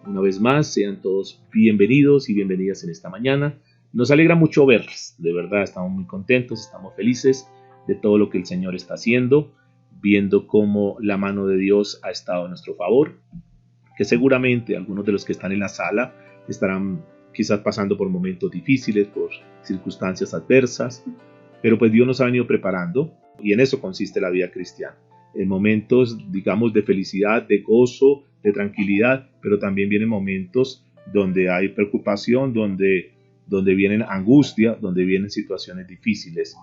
Una vez más, sean todos bienvenidos y bienvenidas en esta mañana. Nos alegra mucho verlos, de verdad estamos muy contentos, estamos felices de todo lo que el Señor está haciendo, viendo cómo la mano de Dios ha estado a nuestro favor, que seguramente algunos de los que están en la sala estarán quizás pasando por momentos difíciles, por circunstancias adversas, pero pues Dios nos ha venido preparando y en eso consiste la vida cristiana. En momentos, digamos, de felicidad, de gozo, de tranquilidad, pero también vienen momentos donde hay preocupación, donde vienen angustia, donde vienen situaciones difíciles.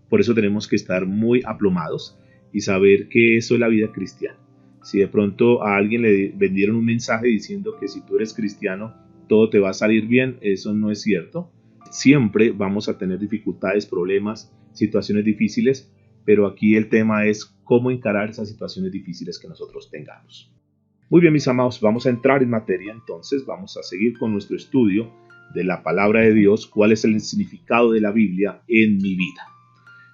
Por eso tenemos que estar muy aplomados y saber que eso es la vida cristiana. Si de pronto a alguien le vendieron un mensaje diciendo que si tú eres cristiano todo te va a salir bien, eso no es cierto. Siempre vamos a tener dificultades, problemas, situaciones difíciles, pero aquí el tema es cómo encarar esas situaciones difíciles que nosotros tengamos. Muy bien, mis amados, vamos a entrar en materia, entonces vamos a seguir con nuestro estudio de la palabra de Dios, cuál es el significado de la Biblia en mi vida.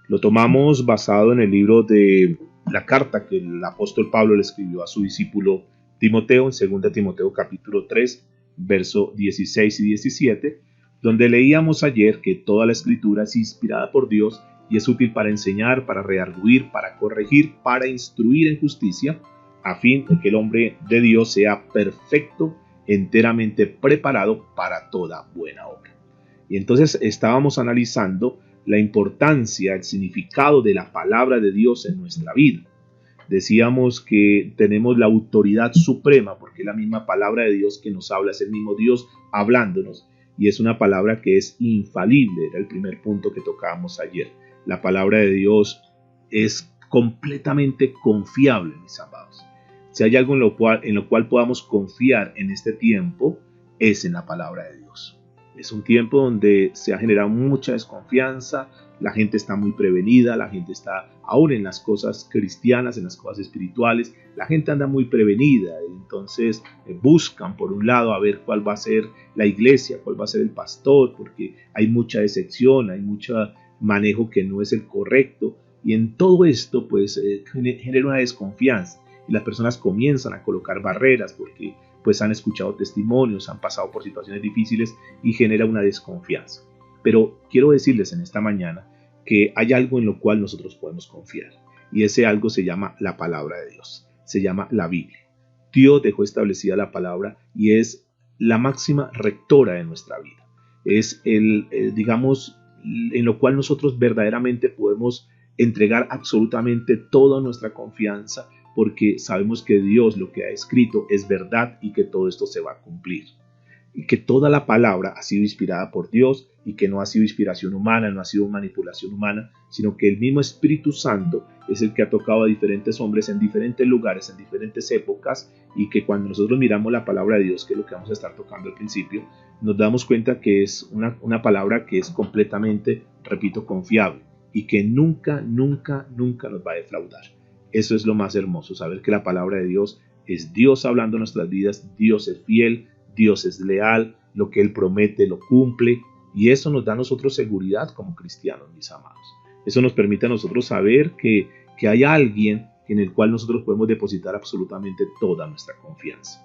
Lo tomamos basado en el libro de la carta que el apóstol Pablo le escribió a su discípulo Timoteo, en 2 Timoteo capítulo 3, verso 16 y 17, donde leíamos ayer que toda la escritura es inspirada por Dios y es útil para enseñar, para redarguir, para corregir, para instruir en justicia, a fin de que el hombre de Dios sea perfecto, enteramente preparado para toda buena obra. Y entonces estábamos analizando la importancia, el significado de la palabra de Dios en nuestra vida. Decíamos que tenemos la autoridad suprema, porque es la misma palabra de Dios que nos habla, es el mismo Dios hablándonos, y es una palabra que es infalible, era el primer punto que tocábamos ayer. La palabra de Dios es completamente confiable, mis amados. Si hay algo en lo cual podamos confiar en este tiempo, es en la palabra de Dios. Es un tiempo donde se ha generado mucha desconfianza, la gente está muy prevenida, la gente está aún en las cosas cristianas, en las cosas espirituales, la gente anda muy prevenida, entonces buscan por un lado a ver cuál va a ser la iglesia, cuál va a ser el pastor, porque hay mucha decepción, hay mucho manejo que no es el correcto, y en todo esto pues genera una desconfianza, y las personas comienzan a colocar barreras porque pues han escuchado testimonios, han pasado por situaciones difíciles y genera una desconfianza. Pero quiero decirles en esta mañana que hay algo en lo cual nosotros podemos confiar, y ese algo se llama la palabra de Dios, se llama la Biblia. Dios dejó establecida la palabra y es la máxima rectora de nuestra vida. Es digamos, en lo cual nosotros verdaderamente podemos entregar absolutamente toda nuestra confianza, porque sabemos que Dios lo que ha escrito es verdad y que todo esto se va a cumplir. Y que toda la palabra ha sido inspirada por Dios y que no ha sido inspiración humana, no ha sido manipulación humana, sino que el mismo Espíritu Santo es el que ha tocado a diferentes hombres en diferentes lugares, en diferentes épocas, y que cuando nosotros miramos la palabra de Dios, que es lo que vamos a estar tocando al principio, nos damos cuenta que es una palabra que es completamente, repito, confiable y que nunca, nunca, nunca nos va a defraudar. Eso es lo más hermoso, saber que la palabra de Dios es Dios hablando en nuestras vidas, Dios es fiel, Dios es leal, lo que Él promete lo cumple, y eso nos da a nosotros seguridad como cristianos, mis amados. Eso nos permite a nosotros saber que hay alguien en el cual nosotros podemos depositar absolutamente toda nuestra confianza.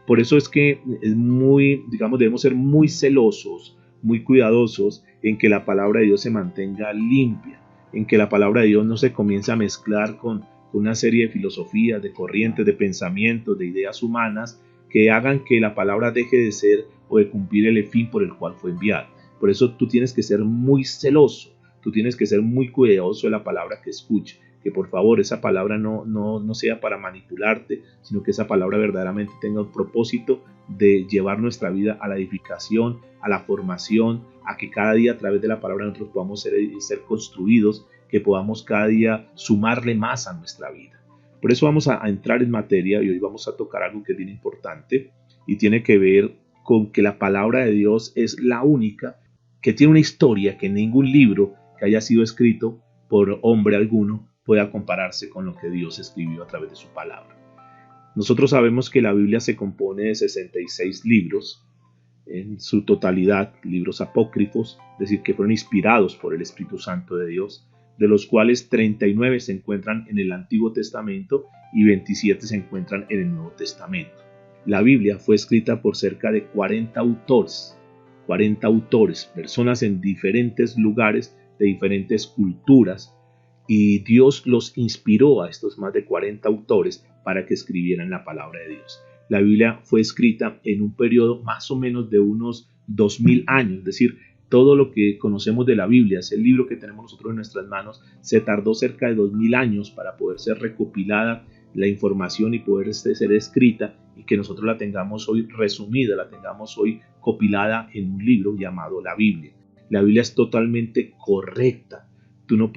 Por eso es que es debemos ser muy celosos, muy cuidadosos en que la palabra de Dios se mantenga limpia, en que la palabra de Dios no se comience a mezclar con una serie de filosofías, de corrientes, de pensamientos, de ideas humanas que hagan que la palabra deje de ser o de cumplir el fin por el cual fue enviada. Por eso tú tienes que ser muy celoso, tú tienes que ser muy cuidadoso de la palabra que escuches, que por favor esa palabra no sea para manipularte, sino que esa palabra verdaderamente tenga un propósito de llevar nuestra vida a la edificación, a la formación, a que cada día a través de la palabra nosotros podamos ser construidos, que podamos cada día sumarle más a nuestra vida. Por eso vamos a entrar en materia y hoy vamos a tocar algo que es bien importante y tiene que ver con que la palabra de Dios es la única que tiene una historia que ningún libro que haya sido escrito por hombre alguno pueda compararse con lo que Dios escribió a través de su palabra. Nosotros sabemos que la Biblia se compone de 66 libros, en su totalidad libros apócrifos, es decir, que fueron inspirados por el Espíritu Santo de Dios, de los cuales 39 se encuentran en el Antiguo Testamento y 27 se encuentran en el Nuevo Testamento. La Biblia fue escrita por cerca de 40 autores, personas en diferentes lugares, de diferentes culturas, y Dios los inspiró a estos más de 40 autores para que escribieran la palabra de Dios. La Biblia fue escrita en un periodo más o menos de unos 2000 años, es decir, todo lo que conocemos de la Biblia, ese libro que tenemos nosotros en nuestras manos, se tardó cerca de 2000 años para poder ser recopilada la información y poder ser escrita, y que nosotros la tengamos hoy resumida, la tengamos hoy compilada en un libro llamado la Biblia. La Biblia es totalmente correcta. Tú no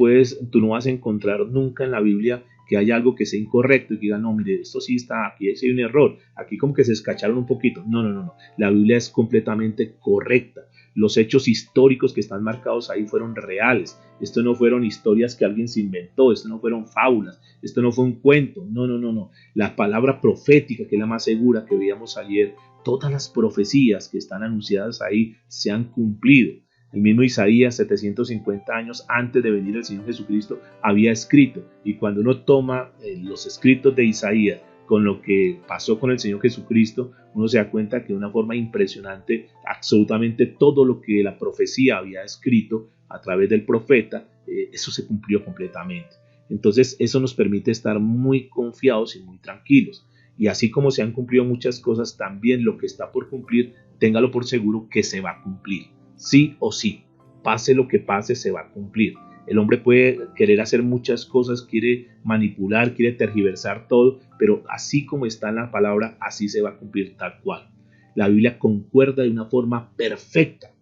vas a encontrar nunca en la Biblia que haya algo que sea incorrecto y que digan, no, mire, esto sí está, aquí hay un error, aquí como que se escacharon un poquito. No. La Biblia es completamente correcta. Los hechos históricos que están marcados ahí fueron reales. Esto no fueron historias que alguien se inventó, esto no fueron fábulas, esto no fue un cuento. No. La palabra profética, que es la más segura que veíamos ayer, todas las profecías que están anunciadas ahí se han cumplido. El mismo Isaías, 750 años antes de venir el Señor Jesucristo, había escrito. Y cuando uno toma los escritos de Isaías con lo que pasó con el Señor Jesucristo, uno se da cuenta que de una forma impresionante, absolutamente todo lo que la profecía había escrito a través del profeta, eso se cumplió completamente. Entonces eso nos permite estar muy confiados y muy tranquilos. Y así como se han cumplido muchas cosas, también lo que está por cumplir, téngalo por seguro que se va a cumplir. Sí o sí, pase lo que pase, se va a cumplir. El hombre puede querer hacer muchas cosas, quiere manipular, quiere tergiversar todo, pero así como está en la palabra, así se va a cumplir tal cual. La Biblia concuerda de una forma perfecta.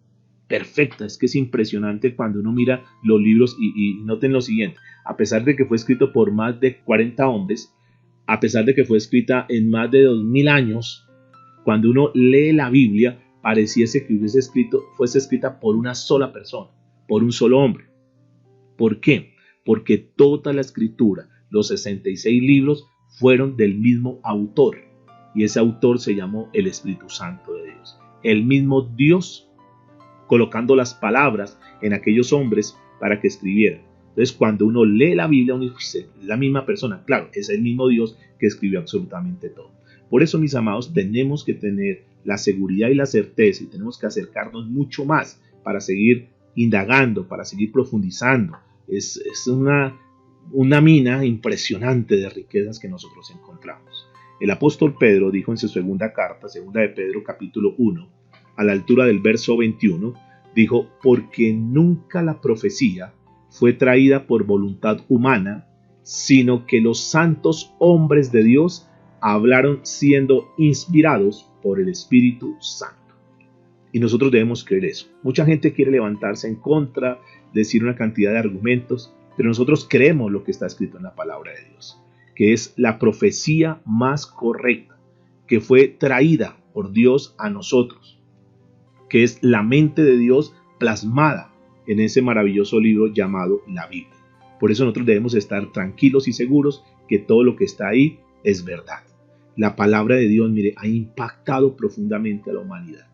Es que es impresionante cuando uno mira los libros y noten lo siguiente: a pesar de que fue escrito por más de 40 hombres, a pesar de que fue escrita en más de 2000 años, cuando uno lee la Biblia, pareciese que fuese escrita por una sola persona, por un solo hombre. ¿Por qué? Porque toda la escritura, los 66 libros, fueron del mismo autor, y ese autor se llamó el Espíritu Santo de Dios. El mismo Dios colocando las palabras en aquellos hombres para que escribieran. Entonces, cuando uno lee la Biblia, uno dice, es la misma persona. Claro, es el mismo Dios que escribió absolutamente todo. Por eso, mis amados, tenemos que tener la seguridad y la certeza, y tenemos que acercarnos mucho más para seguir indagando, para seguir profundizando. Es una mina impresionante de riquezas que nosotros encontramos. El apóstol Pedro dijo en su segunda carta, segunda de Pedro capítulo 1, a la altura del verso 21, dijo, porque nunca la profecía fue traída por voluntad humana, sino que los santos hombres de Dios hablaron siendo inspirados por el Espíritu Santo. Y nosotros debemos creer eso. Mucha gente quiere levantarse en contra, decir una cantidad de argumentos, pero nosotros creemos lo que está escrito en la palabra de Dios, que es la profecía más correcta, que fue traída por Dios a nosotros, que es la mente de Dios plasmada en ese maravilloso libro llamado la Biblia. Por eso nosotros debemos estar tranquilos y seguros que todo lo que está ahí es verdad. La palabra de Dios, mire, ha impactado profundamente a la humanidad.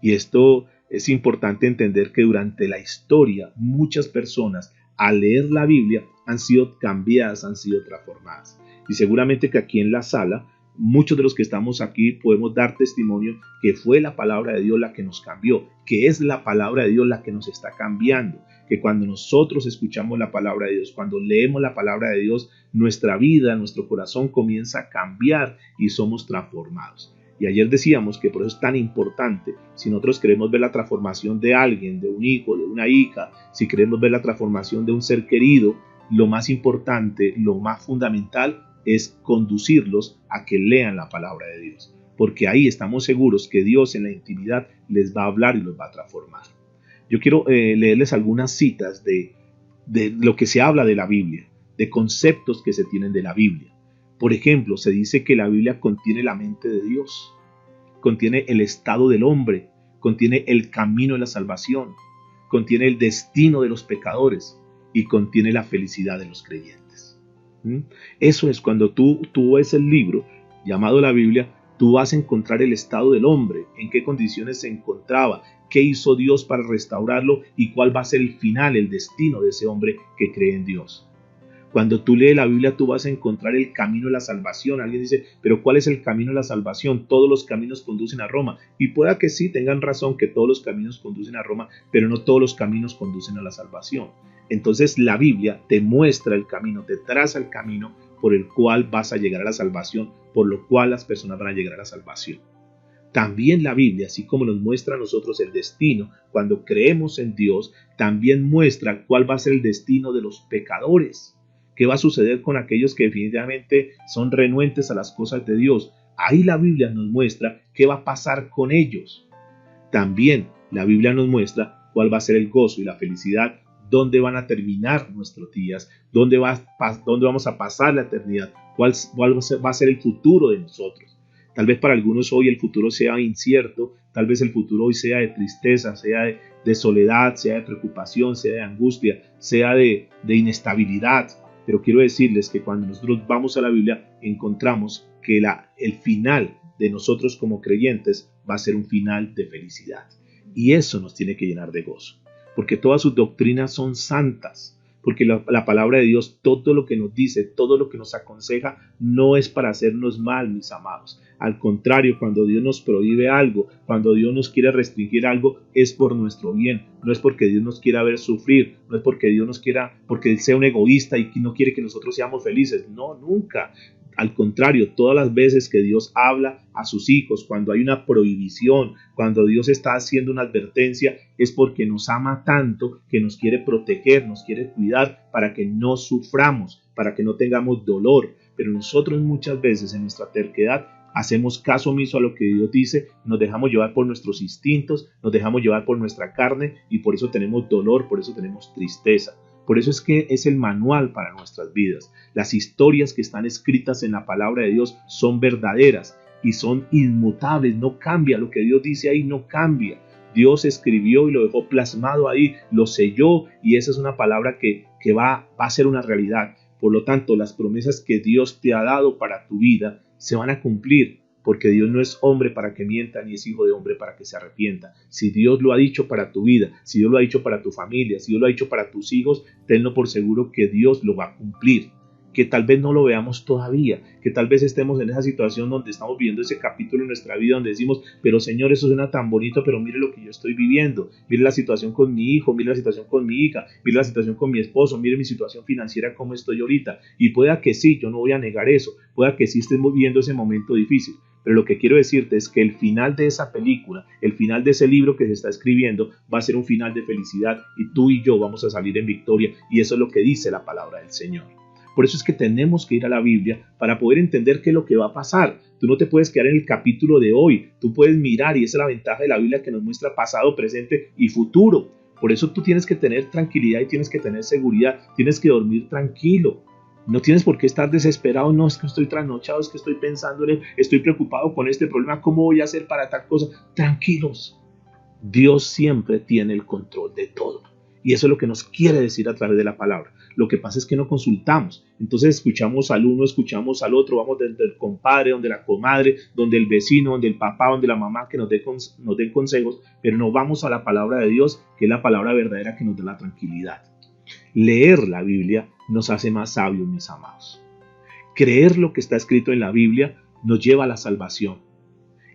Y esto es importante entender, que durante la historia muchas personas al leer la Biblia han sido cambiadas, han sido transformadas. Y seguramente que aquí en la sala, muchos de los que estamos aquí podemos dar testimonio que fue la palabra de Dios la que nos cambió, que es la palabra de Dios la que nos está cambiando, que cuando nosotros escuchamos la palabra de Dios, cuando leemos la palabra de Dios, nuestra vida, nuestro corazón comienza a cambiar y somos transformados. Y ayer decíamos que por eso es tan importante, si nosotros queremos ver la transformación de alguien, de un hijo, de una hija, si queremos ver la transformación de un ser querido, lo más importante, lo más fundamental es conducirlos a que lean la palabra de Dios, porque ahí estamos seguros que Dios en la intimidad les va a hablar y los va a transformar. Yo quiero leerles algunas citas de lo que se habla de la Biblia, de conceptos que se tienen de la Biblia. Por ejemplo, se dice que la Biblia contiene la mente de Dios, contiene el estado del hombre, contiene el camino de la salvación, contiene el destino de los pecadores y contiene la felicidad de los creyentes. Eso es cuando tú ves el libro llamado la Biblia, tú vas a encontrar el estado del hombre, en qué condiciones se encontraba, qué hizo Dios para restaurarlo y cuál va a ser el final, el destino de ese hombre que cree en Dios. Cuando tú lees la Biblia, tú vas a encontrar el camino de la salvación. Alguien dice, pero ¿cuál es el camino de la salvación? Todos los caminos conducen a Roma. Y pueda que sí, tengan razón que todos los caminos conducen a Roma, pero no todos los caminos conducen a la salvación. Entonces la Biblia te muestra el camino, te traza el camino por el cual vas a llegar a la salvación, por lo cual las personas van a llegar a la salvación. También la Biblia, así como nos muestra a nosotros el destino, cuando creemos en Dios, también muestra cuál va a ser el destino de los pecadores. ¿Qué va a suceder con aquellos que definitivamente son renuentes a las cosas de Dios? Ahí la Biblia nos muestra qué va a pasar con ellos. También la Biblia nos muestra cuál va a ser el gozo y la felicidad, dónde van a terminar nuestros días, dónde vamos a pasar la eternidad, cuál va a ser el futuro de nosotros. Tal vez para algunos hoy el futuro sea incierto, tal vez el futuro hoy sea de tristeza, sea de soledad, sea de preocupación, sea de angustia, sea de inestabilidad. Pero quiero decirles que cuando nosotros vamos a la Biblia encontramos que el final de nosotros como creyentes va a ser un final de felicidad. Y eso nos tiene que llenar de gozo, porque todas sus doctrinas son santas. Porque la palabra de Dios, todo lo que nos dice, todo lo que nos aconseja, no es para hacernos mal, mis amados. Al contrario, cuando Dios nos prohíbe algo, cuando Dios nos quiere restringir algo, es por nuestro bien. No es porque Dios nos quiera ver sufrir, no es porque Dios nos quiera, porque Él sea un egoísta y no quiere que nosotros seamos felices. No, nunca. Al contrario, todas las veces que Dios habla a sus hijos, cuando hay una prohibición, cuando Dios está haciendo una advertencia, es porque nos ama tanto que nos quiere proteger, nos quiere cuidar para que no suframos, para que no tengamos dolor. Pero nosotros muchas veces en nuestra terquedad hacemos caso omiso a lo que Dios dice, nos dejamos llevar por nuestros instintos, nos dejamos llevar por nuestra carne y por eso tenemos dolor, por eso tenemos tristeza. Por eso es que es el manual para nuestras vidas. Las historias que están escritas en la palabra de Dios son verdaderas y son inmutables, no cambia. Lo que Dios dice ahí no cambia. Dios escribió y lo dejó plasmado ahí, lo selló y esa es una palabra que va a ser una realidad. Por lo tanto, las promesas que Dios te ha dado para tu vida se van a cumplir. Porque Dios no es hombre para que mienta, ni es hijo de hombre para que se arrepienta. Si Dios lo ha dicho para tu vida, si Dios lo ha dicho para tu familia, si Dios lo ha dicho para tus hijos, tenlo por seguro que Dios lo va a cumplir. Que tal vez no lo veamos todavía, que tal vez estemos en esa situación donde estamos viviendo ese capítulo en nuestra vida donde decimos, pero Señor, eso suena tan bonito, pero mire lo que yo estoy viviendo, mire la situación con mi hijo, mire la situación con mi hija, mire la situación con mi esposo, mire mi situación financiera, cómo estoy ahorita. Y pueda que sí, yo no voy a negar eso, pueda que sí estemos viviendo ese momento difícil. Pero lo que quiero decirte es que el final de esa película, el final de ese libro que se está escribiendo va a ser un final de felicidad y tú y yo vamos a salir en victoria y eso es lo que dice la palabra del Señor. Por eso es que tenemos que ir a la Biblia para poder entender qué es lo que va a pasar. Tú no te puedes quedar en el capítulo de hoy, tú puedes mirar y esa es la ventaja de la Biblia que nos muestra pasado, presente y futuro. Por eso tú tienes que tener tranquilidad y tienes que tener seguridad, tienes que dormir tranquilo. No tienes por qué estar desesperado, no, es que estoy trasnochado, es que estoy pensando en él, estoy preocupado con este problema, ¿cómo voy a hacer para tal cosa? Tranquilos, Dios siempre tiene el control de todo. Y eso es lo que nos quiere decir a través de la palabra. Lo que pasa es que no consultamos. Entonces escuchamos al uno, escuchamos al otro, vamos donde el compadre, donde la comadre, donde el vecino, donde el papá, donde la mamá que nos den consejos, pero no vamos a la palabra de Dios, que es la palabra verdadera que nos da la tranquilidad. Leer la Biblia nos hace más sabios, mis amados. Creer lo que está escrito en la Biblia nos lleva a la salvación.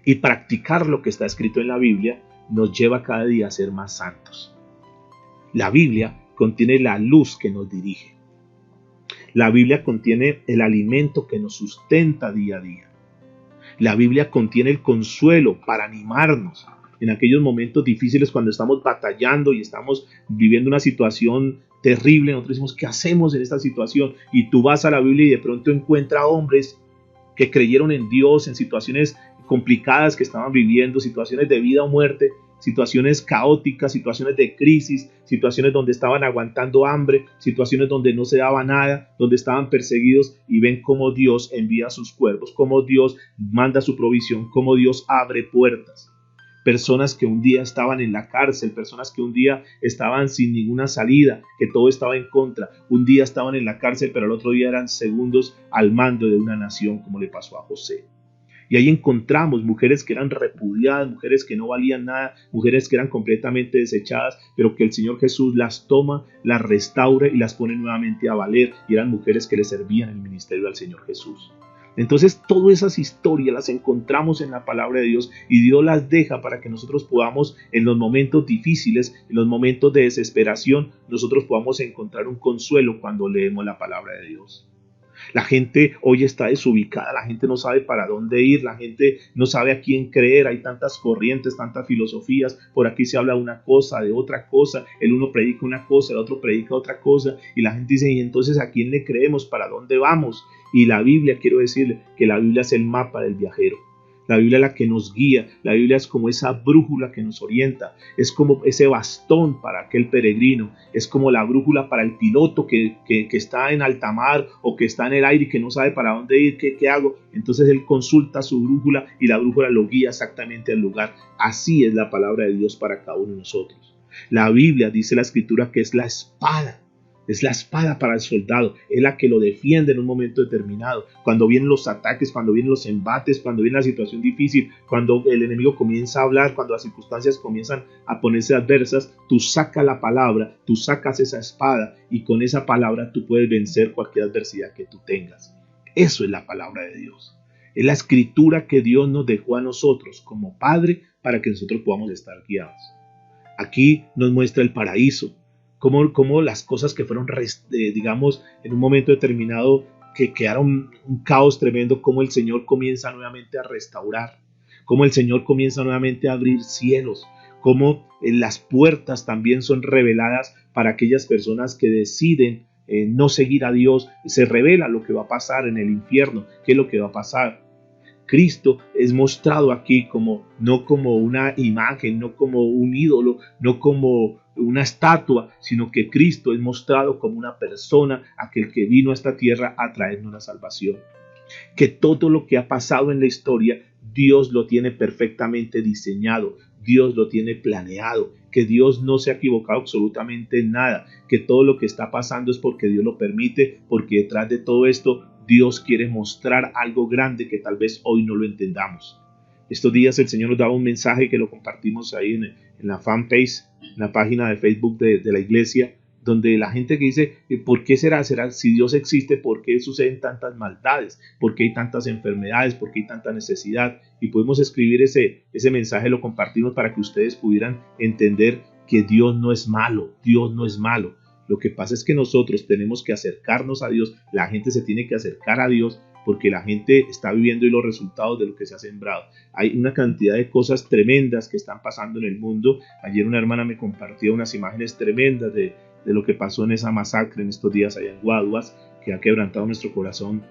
Y practicar lo que está escrito en la Biblia nos lleva cada día a ser más santos. La Biblia contiene la luz que nos dirige. La Biblia contiene el alimento que nos sustenta día a día. La Biblia contiene el consuelo para animarnos en aquellos momentos difíciles cuando estamos batallando y estamos viviendo una situación terrible. Nosotros decimos, ¿qué hacemos en esta situación? Y tú vas a la Biblia y de pronto encuentras hombres que creyeron en Dios en situaciones complicadas que estaban viviendo, situaciones de vida o muerte, situaciones caóticas, situaciones de crisis, situaciones donde estaban aguantando hambre, situaciones donde no se daba nada, donde estaban perseguidos y ven cómo Dios envía a sus cuervos, cómo Dios manda su provisión, cómo Dios abre puertas. Personas que un día estaban en la cárcel, personas que un día estaban sin ninguna salida, que todo estaba en contra, un día estaban en la cárcel, pero al otro día eran segundos al mando de una nación, como le pasó a José. Y ahí encontramos mujeres que eran repudiadas, mujeres que no valían nada, mujeres que eran completamente desechadas, pero que el Señor Jesús las toma, las restaura y las pone nuevamente a valer. Y eran mujeres que le servían el ministerio al Señor Jesús. Entonces todas esas historias las encontramos en la palabra de Dios y Dios las deja para que nosotros podamos en los momentos difíciles, en los momentos de desesperación, nosotros podamos encontrar un consuelo cuando leemos la palabra de Dios. La gente hoy está desubicada, la gente no sabe para dónde ir, la gente no sabe a quién creer, hay tantas corrientes, tantas filosofías, por aquí se habla de una cosa, de otra cosa, el uno predica una cosa, el otro predica otra cosa, y la gente dice, ¿y entonces a quién le creemos? ¿Para dónde vamos? Y la Biblia, quiero decirle que la Biblia es el mapa del viajero. La Biblia es la que nos guía, la Biblia es como esa brújula que nos orienta, es como ese bastón para aquel peregrino, es como la brújula para el piloto que está en alta mar o que está en el aire y que no sabe para dónde ir, qué hago. Entonces él consulta su brújula y la brújula lo guía exactamente al lugar. Así es la palabra de Dios para cada uno de nosotros. La Biblia, dice la Escritura, que es la espada. Es la espada para el soldado, es la que lo defiende en un momento determinado. Cuando vienen los ataques, cuando vienen los embates, cuando viene la situación difícil, cuando el enemigo comienza a hablar, cuando las circunstancias comienzan a ponerse adversas, tú sacas la palabra, tú sacas esa espada y con esa palabra tú puedes vencer cualquier adversidad que tú tengas. Eso es la palabra de Dios. Es la escritura que Dios nos dejó a nosotros como Padre para que nosotros podamos estar guiados. Aquí nos muestra el paraíso. Cómo las cosas que fueron, digamos, en un momento determinado, que quedaron un caos tremendo, cómo el Señor comienza nuevamente a restaurar, cómo el Señor comienza nuevamente a abrir cielos, cómo las puertas también son reveladas para aquellas personas que deciden no seguir a Dios. Se revela lo que va a pasar en el infierno, qué es lo que va a pasar. Cristo es mostrado aquí no como una imagen, no como un ídolo, no como una estatua, sino que Cristo es mostrado como una persona, aquel que vino a esta tierra a traernos la salvación. Que todo lo que ha pasado en la historia, Dios lo tiene perfectamente diseñado, Dios lo tiene planeado, que Dios no se ha equivocado absolutamente en nada, que todo lo que está pasando es porque Dios lo permite, porque detrás de todo esto Dios quiere mostrar algo grande que tal vez hoy no lo entendamos. Estos días el Señor nos daba un mensaje que lo compartimos ahí en la fanpage, en la página de Facebook de la iglesia, donde la gente que dice, ¿por qué será si Dios existe? ¿Por qué suceden tantas maldades? ¿Por qué hay tantas enfermedades? ¿Por qué hay tanta necesidad? Y podemos escribir ese mensaje, lo compartimos para que ustedes pudieran entender que Dios no es malo, Dios no es malo. Lo que pasa es que nosotros tenemos que acercarnos a Dios, la gente se tiene que acercar a Dios porque la gente está viviendo los resultados de lo que se ha sembrado. Hay una cantidad de cosas tremendas que están pasando en el mundo. Ayer una hermana me compartió unas imágenes tremendas de lo que pasó en esa masacre en estos días allá en Guaduas, que ha quebrantado nuestro corazón.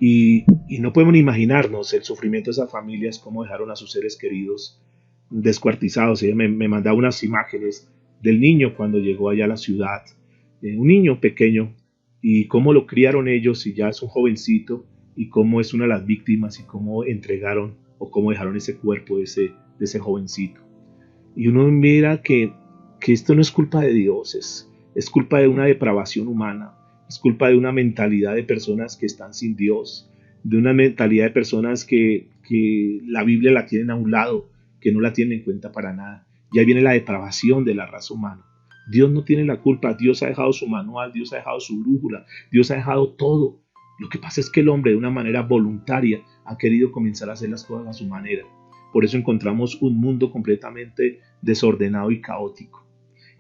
Y no podemos ni imaginarnos el sufrimiento de esas familias, cómo dejaron a sus seres queridos descuartizados. Ella me mandaba unas imágenes del niño cuando llegó allá a la ciudad, un niño pequeño, y cómo lo criaron ellos y ya es un jovencito, y cómo es una de las víctimas y cómo entregaron o cómo dejaron ese cuerpo de ese jovencito. Y uno mira que esto no es culpa de Dios, es culpa de una depravación humana, es culpa de una mentalidad de personas que están sin Dios, de una mentalidad de personas que la Biblia la tienen a un lado, que no la tienen en cuenta para nada. Y ahí viene la depravación de la raza humana. Dios no tiene la culpa, Dios ha dejado su manual, Dios ha dejado su brújula, Dios ha dejado todo. Lo que pasa es que el hombre de una manera voluntaria ha querido comenzar a hacer las cosas a su manera. Por eso encontramos un mundo completamente desordenado y caótico.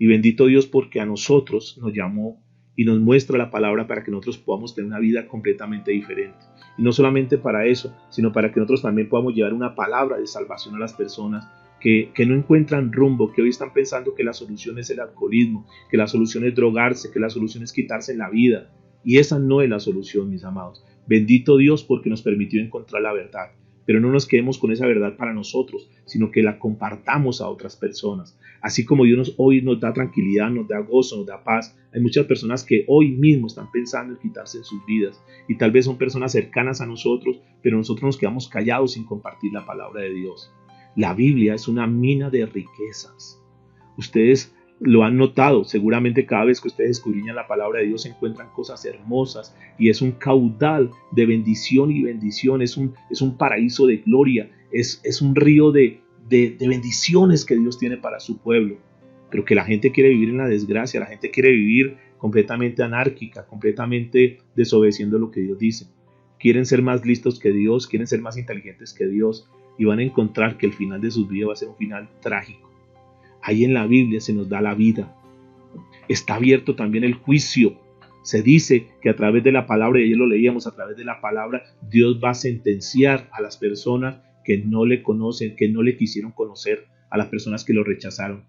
Y bendito Dios porque a nosotros nos llamó y nos muestra la palabra para que nosotros podamos tener una vida completamente diferente. Y no solamente para eso, sino para que nosotros también podamos llevar una palabra de salvación a las personas que no encuentran rumbo, que hoy están pensando que la solución es el alcoholismo, que la solución es drogarse, que la solución es quitarse la vida. Y esa no es la solución, mis amados. Bendito Dios porque nos permitió encontrar la verdad. Pero no nos quedemos con esa verdad para nosotros, sino que la compartamos a otras personas. Así como Dios hoy nos da tranquilidad, nos da gozo, nos da paz, hay muchas personas que hoy mismo están pensando en quitarse sus vidas. Y tal vez son personas cercanas a nosotros, pero nosotros nos quedamos callados sin compartir la palabra de Dios. La Biblia es una mina de riquezas. Ustedes lo han notado, seguramente cada vez que ustedes escudriñan la palabra de Dios se encuentran cosas hermosas y es un caudal de bendición y bendición, es un paraíso de gloria, es un río de bendiciones que Dios tiene para su pueblo, pero que la gente quiere vivir en la desgracia, la gente quiere vivir completamente anárquica, completamente desobedeciendo lo que Dios dice. Quieren ser más listos que Dios, quieren ser más inteligentes que Dios y van a encontrar que el final de sus vidas va a ser un final trágico. Ahí en la Biblia se nos da la vida. Está abierto también el juicio. Se dice que a través de la palabra, y ayer lo leíamos, a través de la palabra, Dios va a sentenciar a las personas que no le conocen, que no le quisieron conocer, a las personas que lo rechazaron.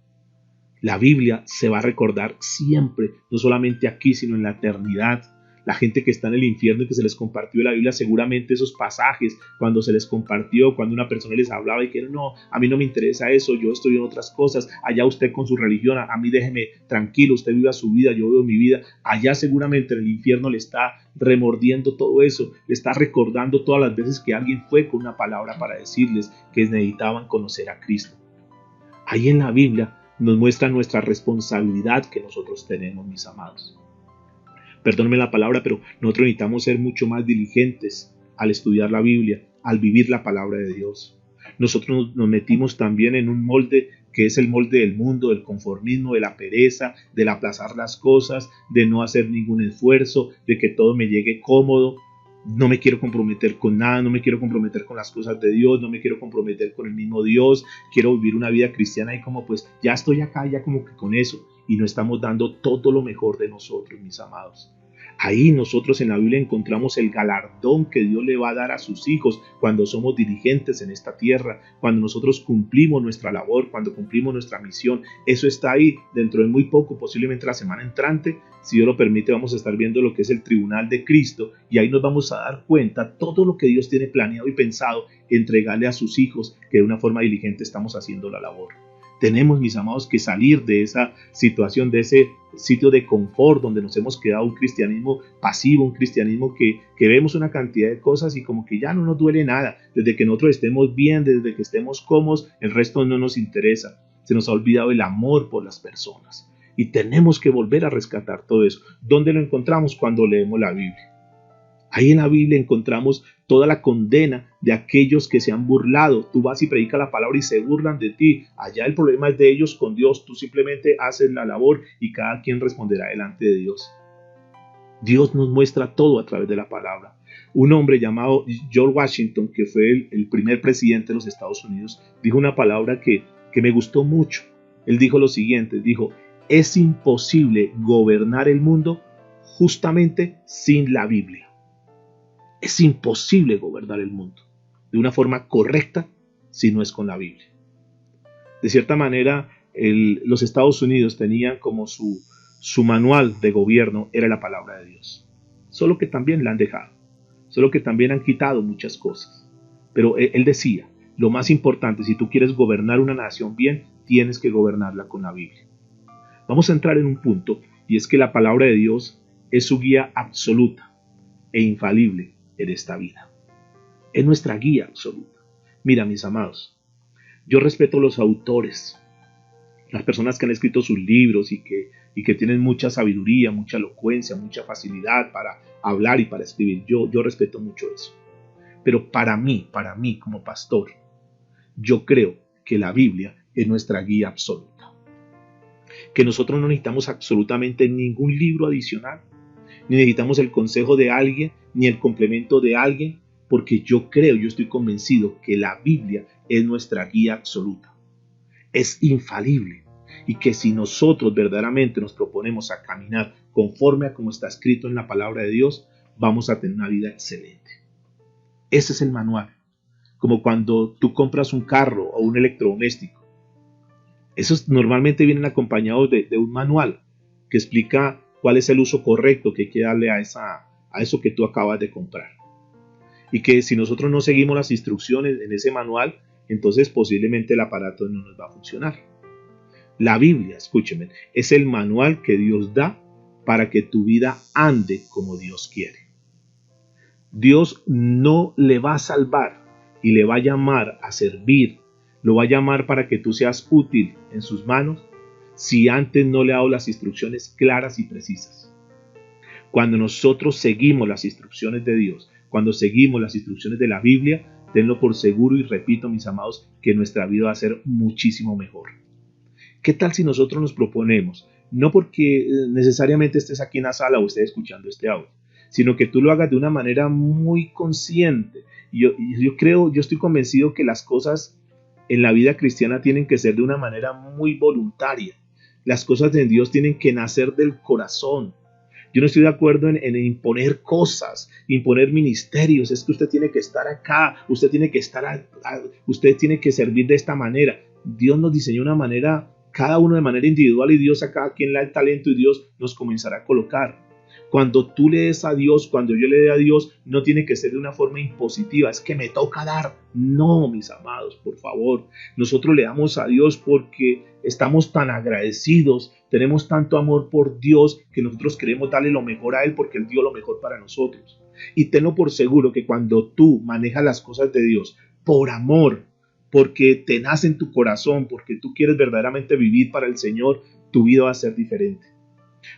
La Biblia se va a recordar siempre, no solamente aquí, sino en la eternidad. La gente que está en el infierno y que se les compartió la Biblia, seguramente esos pasajes, cuando se les compartió, cuando una persona les hablaba y que no, a mí no me interesa eso, yo estoy en otras cosas, allá usted con su religión, a mí déjeme tranquilo, usted viva su vida, yo vivo mi vida. Allá seguramente en el infierno le está remordiendo todo eso, le está recordando todas las veces que alguien fue con una palabra para decirles que necesitaban conocer a Cristo. Ahí en la Biblia nos muestra nuestra responsabilidad que nosotros tenemos, mis amados. Perdónenme la palabra, pero nosotros necesitamos ser mucho más diligentes al estudiar la Biblia, al vivir la palabra de Dios. Nosotros nos metimos también en un molde que es el molde del mundo, del conformismo, de la pereza, del aplazar las cosas, de no hacer ningún esfuerzo, de que todo me llegue cómodo. No me quiero comprometer con nada, no me quiero comprometer con las cosas de Dios, no me quiero comprometer con el mismo Dios, quiero vivir una vida cristiana y como pues ya estoy acá, ya como que con eso, y no estamos dando todo lo mejor de nosotros, mis amados. Ahí nosotros en la Biblia encontramos el galardón que Dios le va a dar a sus hijos cuando somos diligentes en esta tierra, cuando nosotros cumplimos nuestra labor, cuando cumplimos nuestra misión. Eso está ahí. Dentro de muy poco, posiblemente la semana entrante, si Dios lo permite, vamos a estar viendo lo que es el tribunal de Cristo y ahí nos vamos a dar cuenta todo lo que Dios tiene planeado y pensado entregarle a sus hijos, que de una forma diligente estamos haciendo la labor. Tenemos, mis amados, que salir de esa situación, de ese sitio de confort donde nos hemos quedado, un cristianismo pasivo, un cristianismo que vemos una cantidad de cosas y como que ya no nos duele nada. Desde que nosotros estemos bien, desde que estemos cómodos, el resto no nos interesa. Se nos ha olvidado el amor por las personas y tenemos que volver a rescatar todo eso. ¿Dónde lo encontramos? Cuando leemos la Biblia. Ahí en la Biblia encontramos toda la condena de aquellos que se han burlado. Tú vas y predicas la palabra y se burlan de ti. Allá el problema es de ellos con Dios. Tú simplemente haces la labor y cada quien responderá delante de Dios. Dios nos muestra todo a través de la palabra. Un hombre llamado George Washington, que fue el primer presidente de los Estados Unidos, dijo una palabra que me gustó mucho. Él dijo lo siguiente, dijo, es imposible gobernar el mundo justamente sin la Biblia. Es imposible gobernar el mundo de una forma correcta si no es con la Biblia. De cierta manera, los Estados Unidos tenían como su manual de gobierno era la palabra de Dios. Solo que también la han dejado. Solo que también han quitado muchas cosas. Pero él decía, lo más importante, si tú quieres gobernar una nación bien, tienes que gobernarla con la Biblia. Vamos a entrar en un punto, y es que la palabra de Dios es su guía absoluta e infalible en esta vida. Es nuestra guía absoluta. Mira, mis amados, yo respeto a los autores, las personas que han escrito sus libros y que tienen mucha sabiduría, mucha elocuencia, mucha facilidad para hablar y para escribir. Yo respeto mucho eso. Pero para mí como pastor, yo creo que la Biblia es nuestra guía absoluta. Que nosotros no necesitamos absolutamente ningún libro adicional, ni necesitamos el consejo de alguien, ni el complemento de alguien, porque yo estoy convencido que la Biblia es nuestra guía absoluta. Es infalible y que si nosotros verdaderamente nos proponemos a caminar conforme a como está escrito en la palabra de Dios, vamos a tener una vida excelente. Ese es el manual. Como cuando tú compras un carro o un electrodoméstico. Esos normalmente vienen acompañados de un manual que explica cuál es el uso correcto que hay que darle a eso que tú acabas de comprar. Y que si nosotros no seguimos las instrucciones en ese manual, entonces posiblemente el aparato no nos va a funcionar. La Biblia, escúcheme, es el manual que Dios da para que tu vida ande como Dios quiere. Dios no le va a salvar y le va a llamar a servir, lo va a llamar para que tú seas útil en sus manos si antes no le he dado las instrucciones claras y precisas. Cuando nosotros seguimos las instrucciones de Dios, cuando seguimos las instrucciones de la Biblia, tenlo por seguro y repito, mis amados, que nuestra vida va a ser muchísimo mejor. ¿Qué tal si nosotros nos proponemos, no porque necesariamente estés aquí en la sala o estés escuchando este audio, sino que tú lo hagas de una manera muy consciente? Yo estoy convencido que las cosas en la vida cristiana tienen que ser de una manera muy voluntaria. Las cosas de Dios tienen que nacer del corazón. Yo no estoy de acuerdo en imponer cosas, imponer ministerios. Es que usted tiene que estar acá, usted tiene que usted tiene que servir de esta manera. Dios nos diseñó una manera, cada uno de manera individual, y Dios a cada quien le da el talento y Dios nos comenzará a colocar. Cuando tú le des a Dios, cuando yo le dé a Dios, no tiene que ser de una forma impositiva, es que me toca dar. No, mis amados, por favor. Nosotros le damos a Dios porque estamos tan agradecidos, tenemos tanto amor por Dios que nosotros queremos darle lo mejor a Él porque Él dio lo mejor para nosotros. Y tenlo por seguro que cuando tú manejas las cosas de Dios por amor, porque te nace en tu corazón, porque tú quieres verdaderamente vivir para el Señor, tu vida va a ser diferente.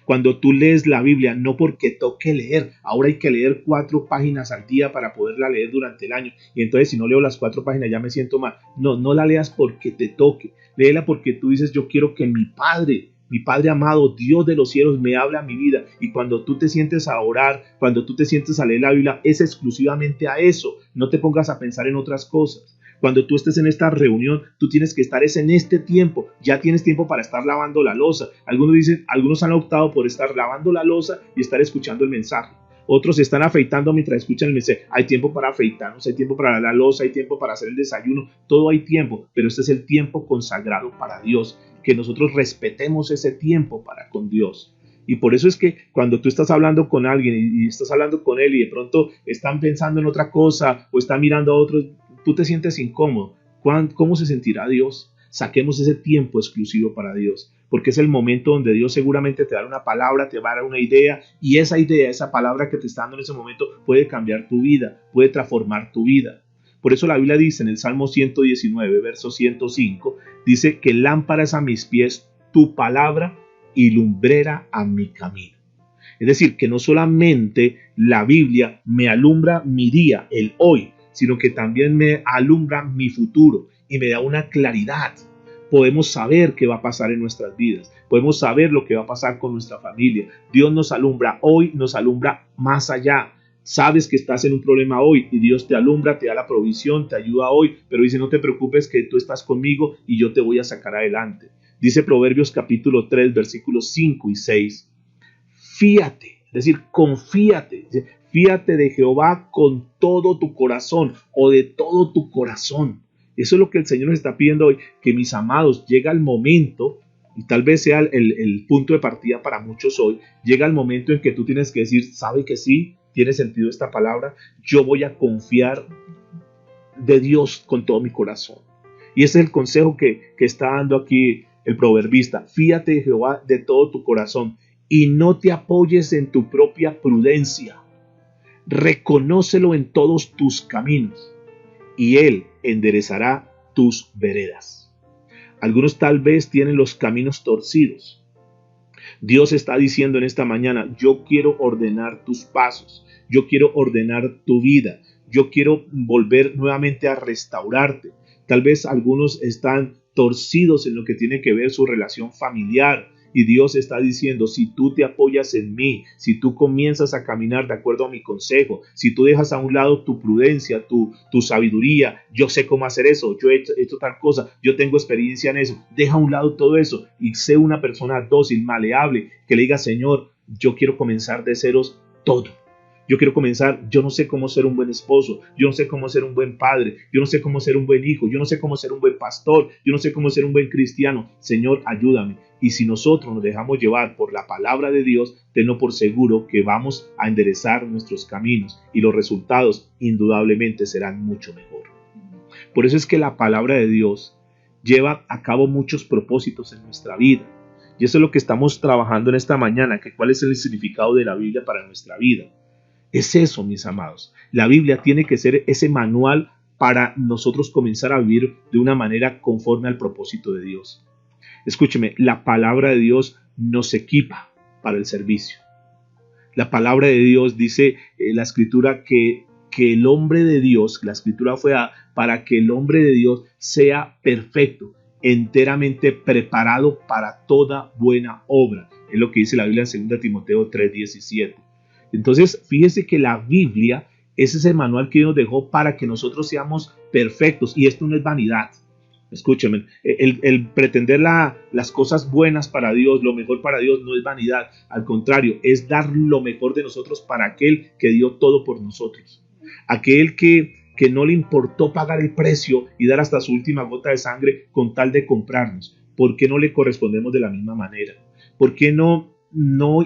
Cuando tú lees la Biblia, no porque toque leer, ahora hay que leer 4 páginas al día para poderla leer durante el año, y entonces si no leo las 4 páginas ya me siento mal. No la leas porque te toque, léela porque tú dices, yo quiero que mi Padre amado, Dios de los cielos, me habla a mi vida. Y cuando tú te sientes a orar, cuando tú te sientes a leer la Biblia, es exclusivamente a eso. No te pongas a pensar en otras cosas. Cuando tú estés en esta reunión, tú tienes que estar en este tiempo. Ya tienes tiempo para estar lavando la loza. Algunos han optado por estar lavando la loza y estar escuchando el mensaje. Otros se están afeitando mientras escuchan el mensaje. Hay tiempo para afeitarnos, hay tiempo para la loza, hay tiempo para hacer el desayuno. Todo hay tiempo, pero este es el tiempo consagrado para Dios. Que nosotros respetemos ese tiempo para con Dios. Y por eso es que cuando tú estás hablando con alguien y estás hablando con él y de pronto están pensando en otra cosa o están mirando a otros, tú te sientes incómodo. ¿Cómo se sentirá Dios? Saquemos ese tiempo exclusivo para Dios, porque es el momento donde Dios seguramente te dará una palabra, te va a dar una idea, y esa idea, esa palabra que te está dando en ese momento puede cambiar tu vida, puede transformar tu vida. Por eso la Biblia dice en el Salmo 119, verso 105, dice que lámpara es a mis pies tu palabra y lumbrera a mi camino. Es decir, que no solamente la Biblia me alumbra mi día, el hoy, sino que también me alumbra mi futuro y me da una claridad. Podemos saber qué va a pasar en nuestras vidas, podemos saber lo que va a pasar con nuestra familia. Dios nos alumbra hoy, nos alumbra más allá. Sabes que estás en un problema hoy y Dios te alumbra, te da la provisión, te ayuda hoy, pero dice, no te preocupes que tú estás conmigo y yo te voy a sacar adelante. Dice Proverbios capítulo 3, versículos 5 y 6. Fíate, es decir, confíate. Fíate de Jehová con todo tu corazón o de todo tu corazón. Eso es lo que el Señor nos está pidiendo hoy, que mis amados, llega el momento, y tal vez sea el punto de partida para muchos hoy, llega el momento en que tú tienes que decir, ¿sabe que sí? ¿Tiene sentido esta palabra? Yo voy a confiar de Dios con todo mi corazón. Y ese es el consejo que está dando aquí el proverbista. Fíate de Jehová de todo tu corazón y no te apoyes en tu propia prudencia. Reconócelo en todos tus caminos y Él enderezará tus veredas. Algunos tal vez tienen los caminos torcidos. Dios está diciendo en esta mañana, yo quiero ordenar tus pasos, yo quiero ordenar tu vida, yo quiero volver nuevamente a restaurarte. Tal vez algunos están torcidos en lo que tiene que ver su relación familiar. Y Dios está diciendo, si tú te apoyas en mí, si tú comienzas a caminar de acuerdo a mi consejo, si tú dejas a un lado tu prudencia, tu sabiduría, yo sé cómo hacer eso, yo he hecho tal cosa, yo tengo experiencia en eso, deja a un lado todo eso y sé una persona dócil, maleable, que le diga, Señor, yo quiero comenzar de ceros todo. Yo quiero comenzar, yo no sé cómo ser un buen esposo, yo no sé cómo ser un buen padre, yo no sé cómo ser un buen hijo, yo no sé cómo ser un buen pastor, yo no sé cómo ser un buen cristiano. Señor, ayúdame. Y si nosotros nos dejamos llevar por la palabra de Dios, tenlo por seguro que vamos a enderezar nuestros caminos y los resultados indudablemente serán mucho mejor. Por eso es que la palabra de Dios lleva a cabo muchos propósitos en nuestra vida. Y eso es lo que estamos trabajando en esta mañana, que cuál es el significado de la Biblia para nuestra vida. Es eso, mis amados. La Biblia tiene que ser ese manual para nosotros comenzar a vivir de una manera conforme al propósito de Dios. Escúcheme, la palabra de Dios nos equipa para el servicio. La palabra de Dios dice la escritura que el hombre de Dios, la escritura fue para que el hombre de Dios sea perfecto, enteramente preparado para toda buena obra. Es lo que dice la Biblia en 2 Timoteo 3:17. Entonces, fíjese que la Biblia es ese manual que Dios nos dejó para que nosotros seamos perfectos. Y esto no es vanidad. Escúchame, el pretender las cosas buenas para Dios, lo mejor para Dios, no es vanidad. Al contrario, es dar lo mejor de nosotros para aquel que dio todo por nosotros. Aquel que no le importó pagar el precio y dar hasta su última gota de sangre con tal de comprarnos. ¿Por qué no le correspondemos de la misma manera? ¿Por qué no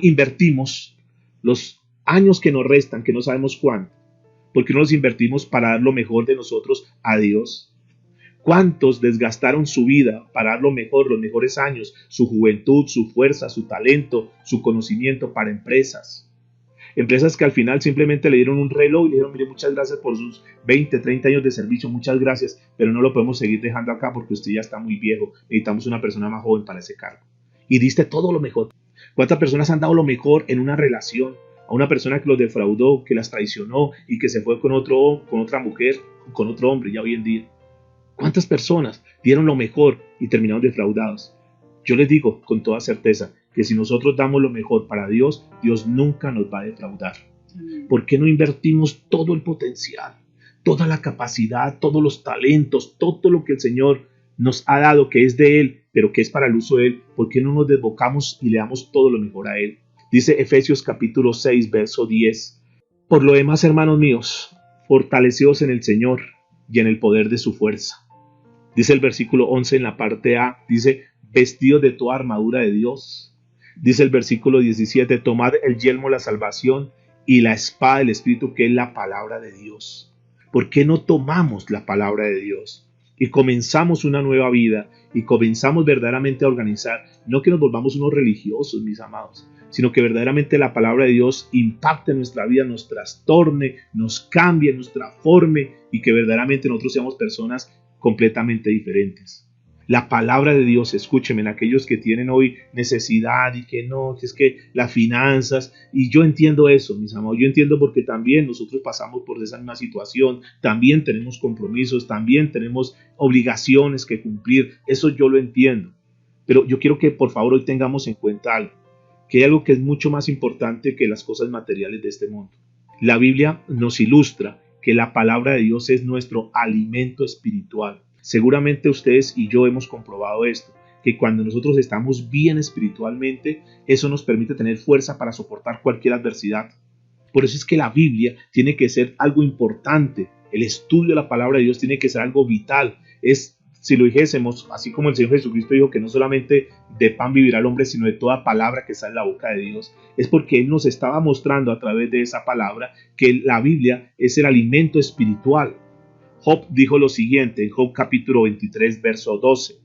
invertimos los años que nos restan, que no sabemos cuánto? ¿Por qué no los invertimos para dar lo mejor de nosotros a Dios? ¿Cuántos desgastaron su vida para dar lo mejor, los mejores años, su juventud, su fuerza, su talento, su conocimiento para empresas? Empresas que al final simplemente le dieron un reloj y le dijeron, mire, muchas gracias por sus 20, 30 años de servicio, muchas gracias, pero no lo podemos seguir dejando acá porque usted ya está muy viejo, necesitamos una persona más joven para ese cargo. Y diste todo lo mejor. ¿Cuántas personas han dado lo mejor en una relación? A una persona que los defraudó, que las traicionó y que se fue con otra mujer, con otro hombre ya hoy en día. ¿Cuántas personas dieron lo mejor y terminaron defraudados? Yo les digo con toda certeza que si nosotros damos lo mejor para Dios, Dios nunca nos va a defraudar. ¿Por qué no invertimos todo el potencial, toda la capacidad, todos los talentos, todo lo que el Señor nos ha dado, que es de Él, pero que es para el uso de Él? ¿Por qué no nos desbocamos y le damos todo lo mejor a Él? Dice Efesios capítulo 6, verso 10. Por lo demás, hermanos míos, fortaleceos en el Señor y en el poder de su fuerza. Dice el versículo 11 en la parte A, dice, vestidos de toda armadura de Dios. Dice el versículo 17, tomad el yelmo de la salvación y la espada del Espíritu, que es la palabra de Dios. ¿Por qué no tomamos la palabra de Dios y comenzamos una nueva vida y comenzamos verdaderamente a organizar? No que nos volvamos unos religiosos, mis amados, sino que verdaderamente la palabra de Dios impacte nuestra vida, nos trastorne, nos cambie, nos transforme y que verdaderamente nosotros seamos personas completamente diferentes. La palabra de Dios, escúchenme, en aquellos que tienen hoy necesidad y que no, que es que las finanzas, y yo entiendo eso, mis amados, yo entiendo porque también nosotros pasamos por esa misma situación, también tenemos compromisos, también tenemos obligaciones que cumplir, eso yo lo entiendo, pero yo quiero que por favor hoy tengamos en cuenta algo, que hay algo que es mucho más importante que las cosas materiales de este mundo. La Biblia nos ilustra que la palabra de Dios es nuestro alimento espiritual. Seguramente ustedes y yo hemos comprobado esto, que cuando nosotros estamos bien espiritualmente, eso nos permite tener fuerza para soportar cualquier adversidad. Por eso es que la Biblia tiene que ser algo importante. El estudio de la palabra de Dios tiene que ser algo vital. Si lo dijésemos, así como el Señor Jesucristo dijo que no solamente de pan vivirá el hombre, sino de toda palabra que sale de la boca de Dios, es porque Él nos estaba mostrando a través de esa palabra que la Biblia es el alimento espiritual. Job dijo lo siguiente en Job capítulo 23, verso 12.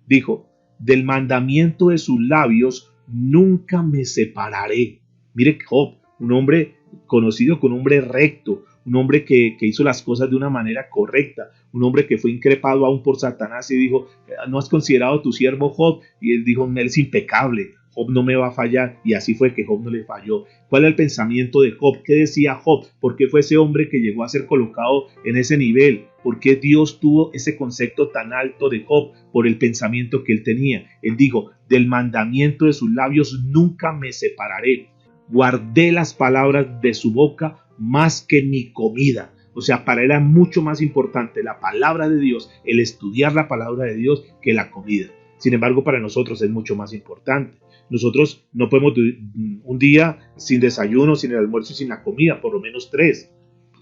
Dijo, del mandamiento de sus labios nunca me separaré. Mire Job, un hombre conocido como un hombre recto, un hombre que hizo las cosas de una manera correcta, un hombre que fue increpado aún por Satanás y dijo, ¿no has considerado a tu siervo Job? Y él dijo, él es impecable, Job no me va a fallar, y así fue que Job no le falló. ¿Cuál era el pensamiento de Job? ¿Qué decía Job? ¿Por qué fue ese hombre que llegó a ser colocado en ese nivel? ¿Por qué Dios tuvo ese concepto tan alto de Job? Por el pensamiento que él tenía. Él dijo, del mandamiento de sus labios nunca me separaré. Guardé las palabras de su boca más que mi comida. O sea, para él era mucho más importante la palabra de Dios, el estudiar la palabra de Dios, que la comida. Sin embargo, para nosotros es mucho más importante. Nosotros no podemos un día sin desayuno, sin el almuerzo y sin la comida, por lo menos 3.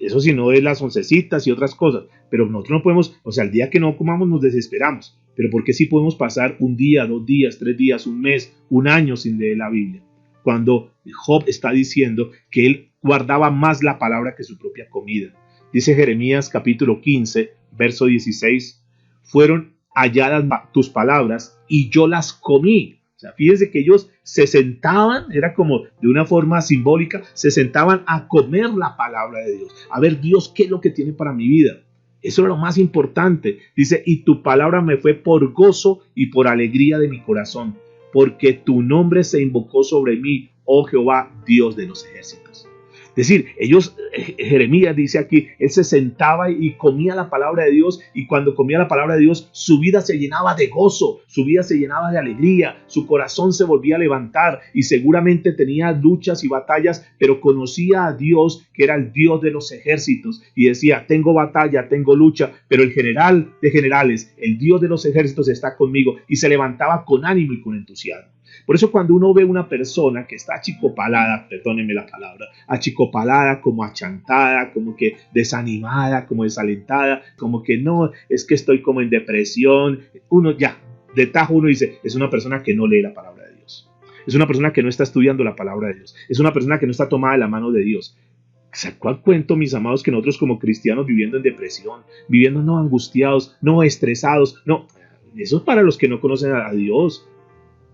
Eso si no es las oncecitas y otras cosas. Pero nosotros no podemos, o sea, el día que no comamos nos desesperamos. Pero ¿por qué sí podemos pasar un día, 2 días, 3 días, un mes, un año sin leer la Biblia? Cuando Job está diciendo que él guardaba más la palabra que su propia comida. Dice Jeremías capítulo 15, verso 16, fueron halladas tus palabras y yo las comí. O sea, fíjense que ellos se sentaban, era como de una forma simbólica, se sentaban a comer la palabra de Dios. A ver, Dios, ¿qué es lo que tiene para mi vida? Eso era lo más importante. Dice, y tu palabra me fue por gozo y por alegría de mi corazón, porque tu nombre se invocó sobre mí, oh Jehová, Dios de los ejércitos. Es decir, Jeremías dice aquí, él se sentaba y comía la palabra de Dios, y cuando comía la palabra de Dios, su vida se llenaba de gozo, su vida se llenaba de alegría, su corazón se volvía a levantar, y seguramente tenía luchas y batallas, pero conocía a Dios, que era el Dios de los ejércitos, y decía, tengo batalla, tengo lucha, pero el general de generales, el Dios de los ejércitos está conmigo, y se levantaba con ánimo y con entusiasmo. Por eso cuando uno ve una persona que está achicopalada, perdónenme la palabra, achicopalada, como achantada, como que desanimada, como desalentada, como que no, es que estoy como en depresión, uno ya, de tajo uno dice, es una persona que no lee la palabra de Dios. Es una persona que no está estudiando la palabra de Dios. Es una persona que no está tomada de la mano de Dios. ¿Cuál cuento, mis amados, que nosotros como cristianos viviendo en depresión, viviendo no angustiados, no estresados, no, eso es para los que no conocen a Dios.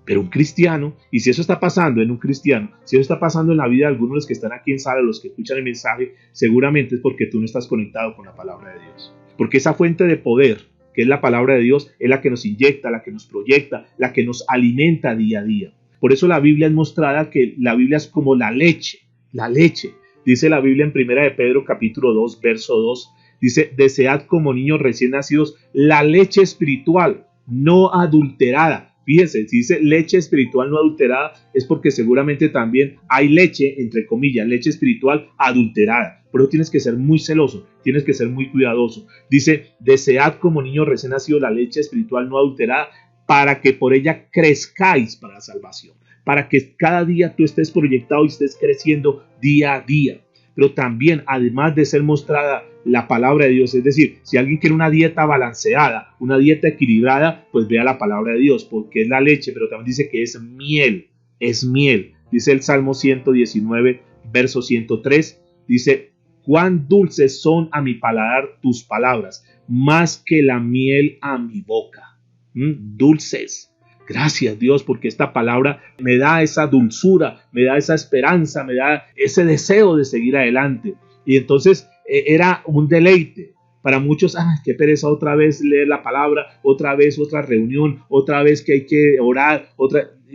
Pero un cristiano, y si eso está pasando en un cristiano, si eso está pasando en la vida de algunos de los que están aquí en sala, los que escuchan el mensaje, seguramente es porque tú no estás conectado con la palabra de Dios. Porque esa fuente de poder, que es la palabra de Dios, es la que nos inyecta, la que nos proyecta, la que nos alimenta día a día. Por eso la Biblia es mostrada que la Biblia es como la leche, la leche. Dice la Biblia en 1 de Pedro capítulo 2, verso 2, dice, desead como niños recién nacidos la leche espiritual, no adulterada. Fíjense, si dice leche espiritual no adulterada, es porque seguramente también hay leche, entre comillas, leche espiritual adulterada. Por eso tienes que ser muy celoso, tienes que ser muy cuidadoso. Dice, desead como niños recién nacidos la leche espiritual no adulterada, para que por ella crezcáis para la salvación. Para que cada día tú estés proyectado y estés creciendo día a día. Pero también, además de ser mostrada la palabra de Dios, es decir, si alguien quiere una dieta balanceada, una dieta equilibrada, pues vea la palabra de Dios, porque es la leche, pero también dice que es miel, dice el Salmo 119, verso 103, dice, cuán dulces son a mi paladar tus palabras, más que la miel a mi boca. Dulces. Gracias Dios, porque esta palabra me da esa dulzura, me da esa esperanza, me da ese deseo de seguir adelante. Y entonces era un deleite. Para muchos, qué pereza otra vez leer la palabra, otra vez otra reunión, otra vez que hay que orar.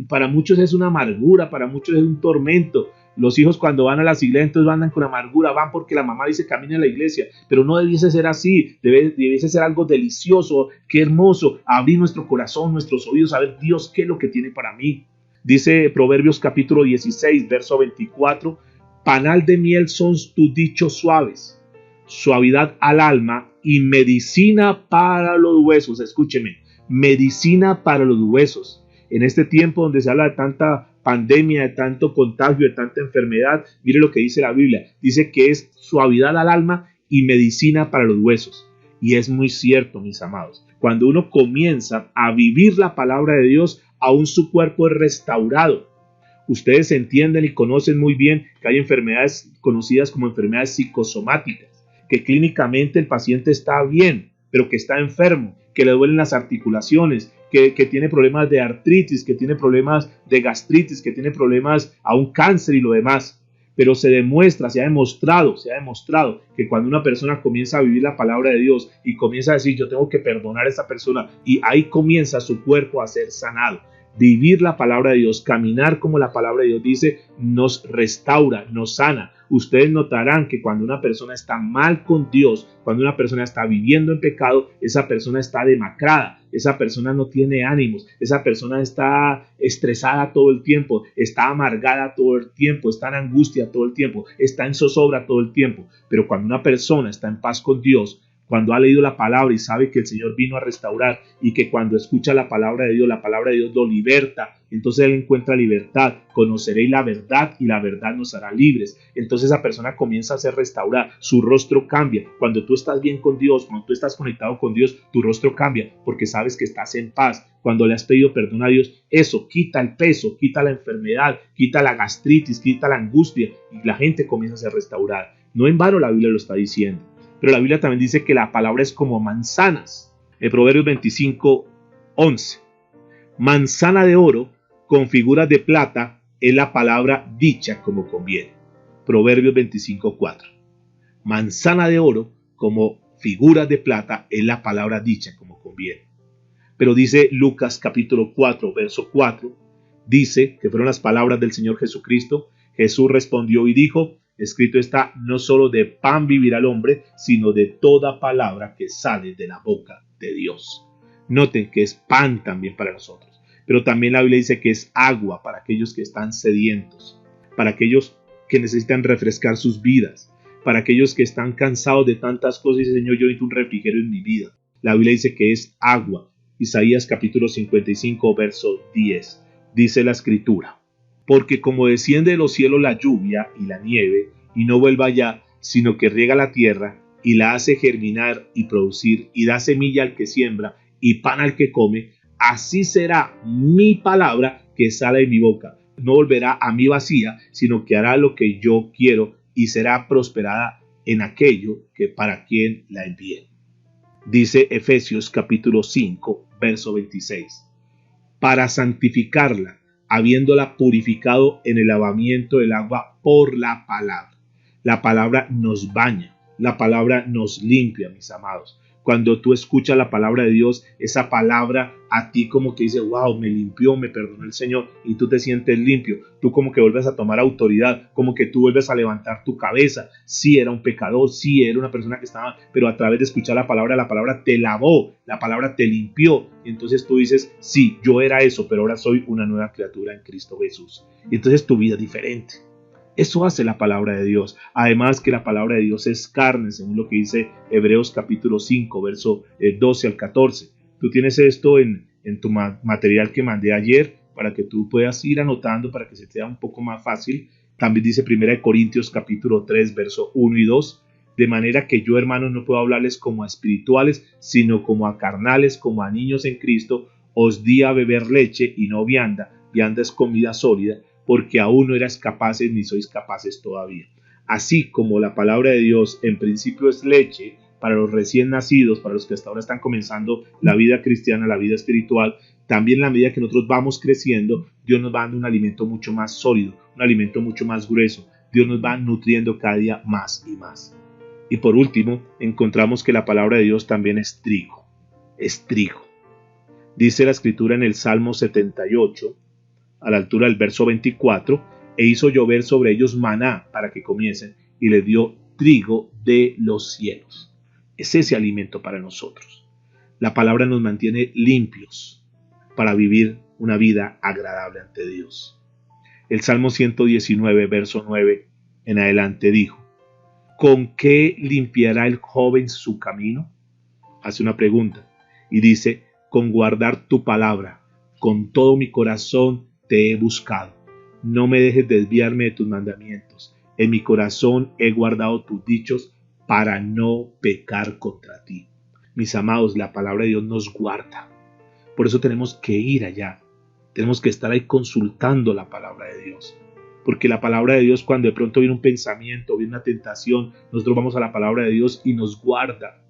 Para muchos es una amargura, para muchos es un tormento. Los hijos cuando van a las iglesias entonces andan con amargura, van porque la mamá dice camina a la iglesia, pero no debiese ser así, debiese ser algo delicioso, qué hermoso, abrir nuestro corazón, nuestros oídos, a ver Dios qué es lo que tiene para mí. Dice Proverbios capítulo 16, verso 24, panal de miel son tus dichos suaves, suavidad al alma y medicina para los huesos. Escúcheme, medicina para los huesos. En este tiempo donde se habla de tanta pandemia, de tanto contagio, de tanta enfermedad, mire lo que dice la Biblia. Dice que es suavidad al alma y medicina para los huesos. Y es muy cierto, mis amados. Cuando uno comienza a vivir la palabra de Dios, aún su cuerpo es restaurado. Ustedes entienden y conocen muy bien que hay enfermedades conocidas como enfermedades psicosomáticas, que clínicamente el paciente está bien, pero que está enfermo, que le duelen las articulaciones, que tiene problemas de artritis, que tiene problemas de gastritis, que tiene problemas a un cáncer y lo demás. Pero se ha demostrado que cuando una persona comienza a vivir la palabra de Dios y comienza a decir yo tengo que perdonar a esa persona, y ahí comienza su cuerpo a ser sanado. Vivir la palabra de Dios, caminar como la palabra de Dios dice, nos restaura, nos sana. Ustedes notarán que cuando una persona está mal con Dios, cuando una persona está viviendo en pecado, esa persona está demacrada, esa persona no tiene ánimos, esa persona está estresada todo el tiempo, está amargada todo el tiempo, está en angustia todo el tiempo, está en zozobra todo el tiempo. Pero cuando una persona está en paz con Dios, cuando ha leído la palabra y sabe que el Señor vino a restaurar, y que cuando escucha la palabra de Dios lo liberta, entonces él encuentra libertad. Conoceréis la verdad y la verdad nos hará libres. Entonces esa persona comienza a ser restaurada, su rostro cambia. Cuando tú estás bien con Dios, cuando tú estás conectado con Dios, tu rostro cambia porque sabes que estás en paz. Cuando le has pedido perdón a Dios, eso quita el peso, quita la enfermedad, quita la gastritis, quita la angustia, y la gente comienza a ser restaurada. No en vano la Biblia lo está diciendo. Pero la Biblia también dice que la palabra es como manzanas. En Proverbios 25, 11. Manzana de oro con figuras de plata es la palabra dicha como conviene. Proverbios 25, 4. Manzana de oro como figuras de plata es la palabra dicha como conviene. Pero dice Lucas capítulo 4, verso 4, dice que fueron las palabras del Señor Jesucristo. Jesús respondió y dijo: escrito está, no solo de pan vivirá el hombre, sino de toda palabra que sale de la boca de Dios. Noten que es pan también para nosotros, pero también la Biblia dice que es agua para aquellos que están sedientos, para aquellos que necesitan refrescar sus vidas, para aquellos que están cansados de tantas cosas y dicen: Señor, yo necesito un refrigerio en mi vida. La Biblia dice que es agua. Isaías capítulo 55, verso 10, dice la escritura: porque como desciende de los cielos la lluvia y la nieve, y no vuelve allá, sino que riega la tierra, y la hace germinar y producir, y da semilla al que siembra, y pan al que come, así será mi palabra que sale de mi boca. No volverá a mí vacía, sino que hará lo que yo quiero, y será prosperada en aquello que para quien la envíe. Dice Efesios capítulo 5, verso 26. Para santificarla, habiéndola purificado en el lavamiento del agua por la palabra. La palabra nos baña, la palabra nos limpia, mis amados. Cuando tú escuchas la palabra de Dios, esa palabra a ti como que dice: wow, me limpió, me perdonó el Señor, y tú te sientes limpio. Tú como que vuelves a tomar autoridad, como que tú vuelves a levantar tu cabeza. Sí era un pecador, sí era una persona que estaba, pero a través de escuchar la palabra te lavó, la palabra te limpió. Y entonces tú dices: sí, yo era eso, pero ahora soy una nueva criatura en Cristo Jesús. Y entonces tu vida es diferente. Eso hace la palabra de Dios. Además que la palabra de Dios es carne, según lo que dice Hebreos capítulo 5, verso 12 al 14. Tú tienes esto en tu material que mandé ayer para que tú puedas ir anotando para que se te haga un poco más fácil. También dice 1 Corintios capítulo 3, verso 1 y 2. De manera que yo, hermanos, no puedo hablarles como a espirituales, sino como a carnales, como a niños en Cristo. Os di a beber leche y no vianda. Vianda es comida sólida, porque aún no eras capaces ni sois capaces todavía. Así como la palabra de Dios en principio es leche para los recién nacidos, para los que hasta ahora están comenzando la vida cristiana, la vida espiritual, también en la medida que nosotros vamos creciendo, Dios nos va dando un alimento mucho más sólido, un alimento mucho más grueso. Dios nos va nutriendo cada día más y más. Y por último, encontramos que la palabra de Dios también es trigo. Es trigo. Dice la escritura en el Salmo 78, a la altura del verso 24, e hizo llover sobre ellos maná para que comiesen, y les dio trigo de los cielos. Es ese alimento para nosotros. La palabra nos mantiene limpios para vivir una vida agradable ante Dios. El Salmo 119, verso 9 en adelante dijo: ¿con qué limpiará el joven su camino? Hace una pregunta y dice: con guardar tu palabra, con todo mi corazón te he buscado. No me dejes desviarme de tus mandamientos. En mi corazón he guardado tus dichos para no pecar contra ti. Mis amados, la palabra de Dios nos guarda. Por eso tenemos que ir allá. Tenemos que estar ahí consultando la palabra de Dios. Porque la palabra de Dios, cuando de pronto viene un pensamiento, viene una tentación, nosotros vamos a la palabra de Dios y nos guarda.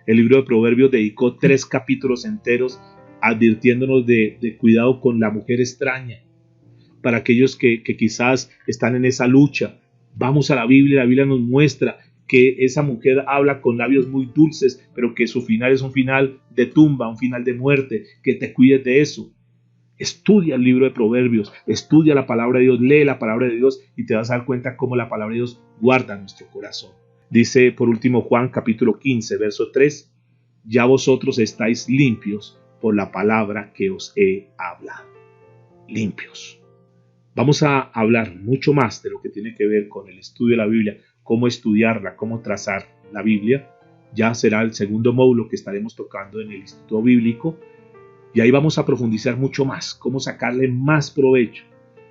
El libro de Proverbios dedicó 3 capítulos enteros advirtiéndonos de cuidado con la mujer extraña. Para aquellos que quizás están en esa lucha, vamos a la Biblia nos muestra que esa mujer habla con labios muy dulces, pero que su final es un final de tumba, un final de muerte, que te cuides de eso. Estudia el libro de Proverbios, estudia la palabra de Dios, lee la palabra de Dios y te vas a dar cuenta cómo la palabra de Dios guarda nuestro corazón. Dice por último Juan capítulo 15, verso 3, ya vosotros estáis limpios por la palabra que os he hablado. Limpios. Vamos a hablar mucho más de lo que tiene que ver con el estudio de la Biblia, cómo estudiarla, cómo trazar la Biblia. Ya será el segundo módulo que estaremos tocando en el Instituto Bíblico. Y ahí vamos a profundizar mucho más, cómo sacarle más provecho.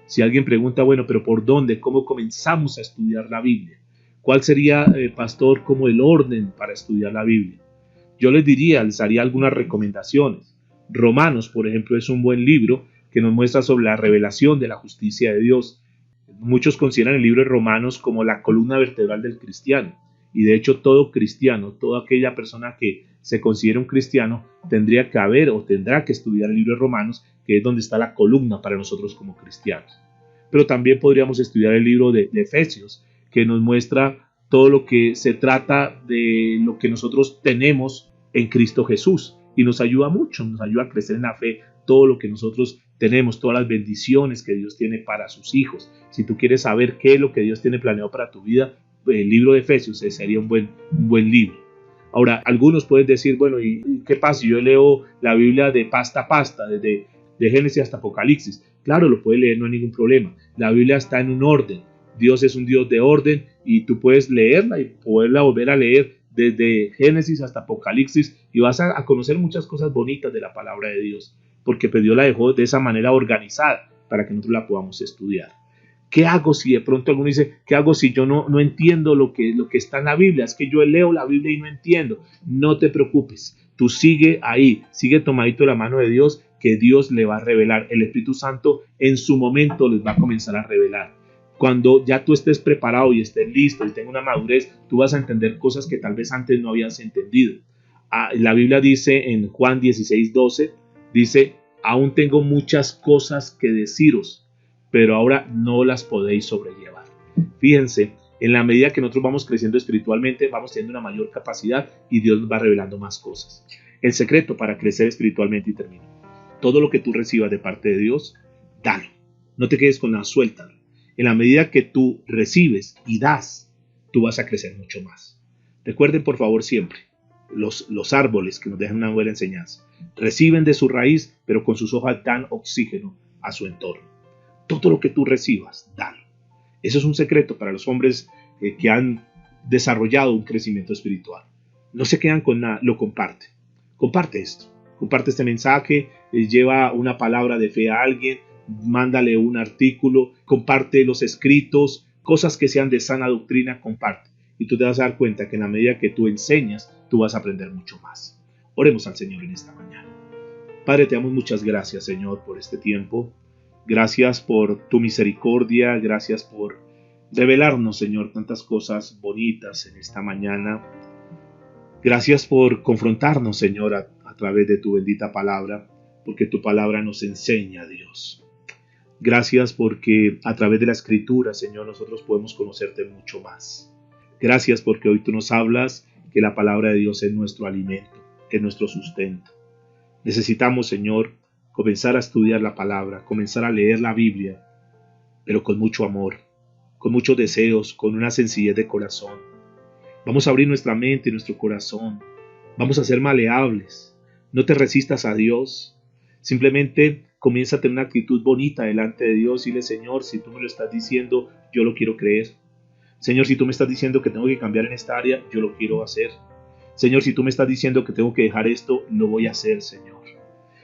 Si alguien pregunta, bueno, pero ¿por dónde? ¿Cómo comenzamos a estudiar la Biblia? ¿Cuál sería, pastor, como el orden para estudiar la Biblia? Yo les haría algunas recomendaciones. Romanos, por ejemplo, es un buen libro que nos muestra sobre la revelación de la justicia de Dios. Muchos consideran el libro de Romanos como la columna vertebral del cristiano. Y de hecho todo cristiano, toda aquella persona que se considera un cristiano, tendría que haber o tendrá que estudiar el libro de Romanos, que es donde está la columna para nosotros como cristianos. Pero también podríamos estudiar el libro de Efesios, que nos muestra todo lo que se trata de lo que nosotros tenemos en Cristo Jesús. Y nos ayuda mucho, nos ayuda a crecer en la fe, todo lo que nosotros tenemos, todas las bendiciones que Dios tiene para sus hijos. Si tú quieres saber qué es lo que Dios tiene planeado para tu vida, el libro de Efesios sería un buen libro. Ahora, algunos pueden decir, bueno, ¿y qué pasa si yo leo la Biblia de pasta a pasta, desde de Génesis hasta Apocalipsis? Claro, lo puedes leer, no hay ningún problema. La Biblia está en un orden. Dios es un Dios de orden y tú puedes leerla y poderla volver a leer desde Génesis hasta Apocalipsis y vas a conocer muchas cosas bonitas de la palabra de Dios, porque pues Dios la dejó de esa manera organizada para que nosotros la podamos estudiar. ¿Qué hago si de pronto alguno dice, qué hago si yo no entiendo lo que está en la Biblia? Es que yo leo la Biblia y no entiendo. No te preocupes, tú sigue ahí, sigue tomadito de la mano de Dios, que Dios le va a revelar. El Espíritu Santo en su momento les va a comenzar a revelar. Cuando ya tú estés preparado y estés listo y tengas una madurez, tú vas a entender cosas que tal vez antes no habías entendido. La Biblia dice en Juan 16:12, dice, aún tengo muchas cosas que deciros, pero ahora no las podéis sobrellevar. Fíjense, en la medida que nosotros vamos creciendo espiritualmente, vamos teniendo una mayor capacidad y Dios nos va revelando más cosas. El secreto para crecer espiritualmente, y termino, todo lo que tú recibas de parte de Dios, dalo. No te quedes con nada, suéltalo. En la medida que tú recibes y das, tú vas a crecer mucho más. Recuerden por favor siempre, los árboles que nos dejan una buena enseñanza, reciben de su raíz, pero con sus hojas dan oxígeno a su entorno. Todo lo que tú recibas, dalo. Eso es un secreto para los hombres que han desarrollado un crecimiento espiritual. No se quedan con nada, lo comparte. Comparte esto. Comparte este mensaje, lleva una palabra de fe a alguien, mándale un artículo, comparte los escritos, cosas que sean de sana doctrina, comparte. Y tú te vas a dar cuenta que en la medida que tú enseñas, tú vas a aprender mucho más. Oremos al Señor en esta mañana. Padre, te damos muchas gracias, Señor, por este tiempo. Gracias por tu misericordia, gracias por revelarnos, Señor, tantas cosas bonitas en esta mañana. Gracias por confrontarnos, Señor, a través de tu bendita palabra, porque tu palabra nos enseña, Dios. Gracias porque a través de la Escritura, Señor, nosotros podemos conocerte mucho más. Gracias porque hoy tú nos hablas que la palabra de Dios es nuestro alimento, es nuestro sustento. Necesitamos, Señor, comenzar a estudiar la palabra, comenzar a leer la Biblia, pero con mucho amor, con muchos deseos, con una sencillez de corazón. Vamos a abrir nuestra mente y nuestro corazón. Vamos a ser maleables. No te resistas a Dios. Simplemente comienza a tener una actitud bonita delante de Dios y dile, Señor, si tú me lo estás diciendo, yo lo quiero creer. Señor, si tú me estás diciendo que tengo que cambiar en esta área, yo lo quiero hacer. Señor, si tú me estás diciendo que tengo que dejar esto, lo voy a hacer, Señor.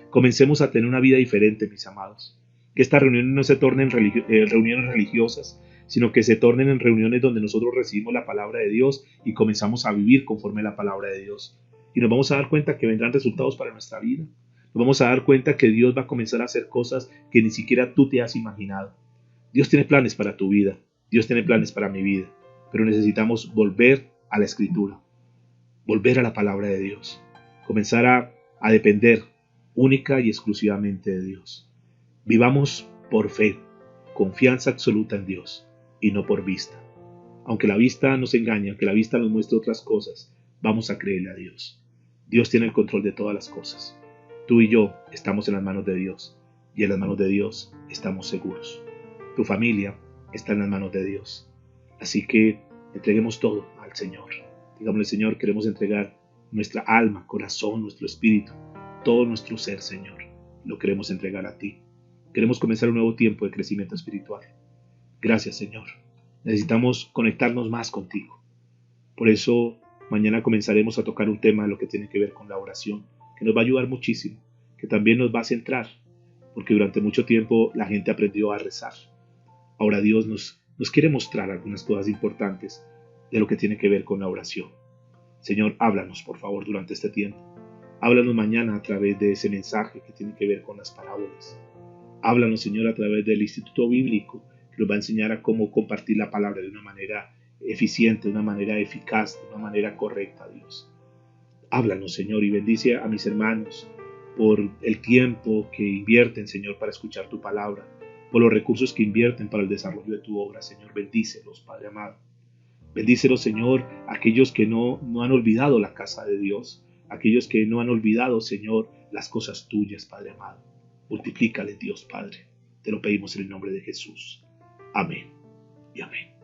Comencemos a tener una vida diferente, mis amados. Que estas reuniones no se tornen reuniones religiosas, sino que se tornen en reuniones donde nosotros recibimos la palabra de Dios y comenzamos a vivir conforme a la palabra de Dios. Y nos vamos a dar cuenta que vendrán resultados para nuestra vida. Nos vamos a dar cuenta que Dios va a comenzar a hacer cosas que ni siquiera tú te has imaginado. Dios tiene planes para tu vida. Dios tiene planes para mi vida. Pero necesitamos volver a la Escritura. Volver a la palabra de Dios. Comenzar a depender única y exclusivamente de Dios. Vivamos por fe, confianza absoluta en Dios y no por vista. Aunque la vista nos engañe, aunque la vista nos muestre otras cosas, vamos a creerle a Dios. Dios tiene el control de todas las cosas. Tú y yo estamos en las manos de Dios y en las manos de Dios estamos seguros. Tu familia está en las manos de Dios. Así que entreguemos todo al Señor. Digámosle, Señor, queremos entregar nuestra alma, corazón, nuestro espíritu, todo nuestro ser, Señor. Lo queremos entregar a ti. Queremos comenzar un nuevo tiempo de crecimiento espiritual. Gracias, Señor. Necesitamos conectarnos más contigo. Por eso, mañana comenzaremos a tocar un tema de lo que tiene que ver con la oración, que nos va a ayudar muchísimo, que también nos va a centrar, porque durante mucho tiempo la gente aprendió a rezar. Ahora Dios nos quiere mostrar algunas cosas importantes de lo que tiene que ver con la oración. Señor, háblanos, por favor, durante este tiempo. Háblanos mañana a través de ese mensaje que tiene que ver con las parábolas. Háblanos, Señor, a través del Instituto Bíblico, que nos va a enseñar a cómo compartir la palabra de una manera eficiente, de una manera eficaz, de una manera correcta, Dios. Háblanos, Señor, y bendice a mis hermanos por el tiempo que invierten, Señor, para escuchar tu palabra, por los recursos que invierten para el desarrollo de tu obra, Señor. Bendícelos, Padre amado. Bendícelos, Señor, aquellos que no han olvidado la casa de Dios, aquellos que no han olvidado, Señor, las cosas tuyas, Padre amado. Multiplícale, Dios Padre. Te lo pedimos en el nombre de Jesús. Amén y amén.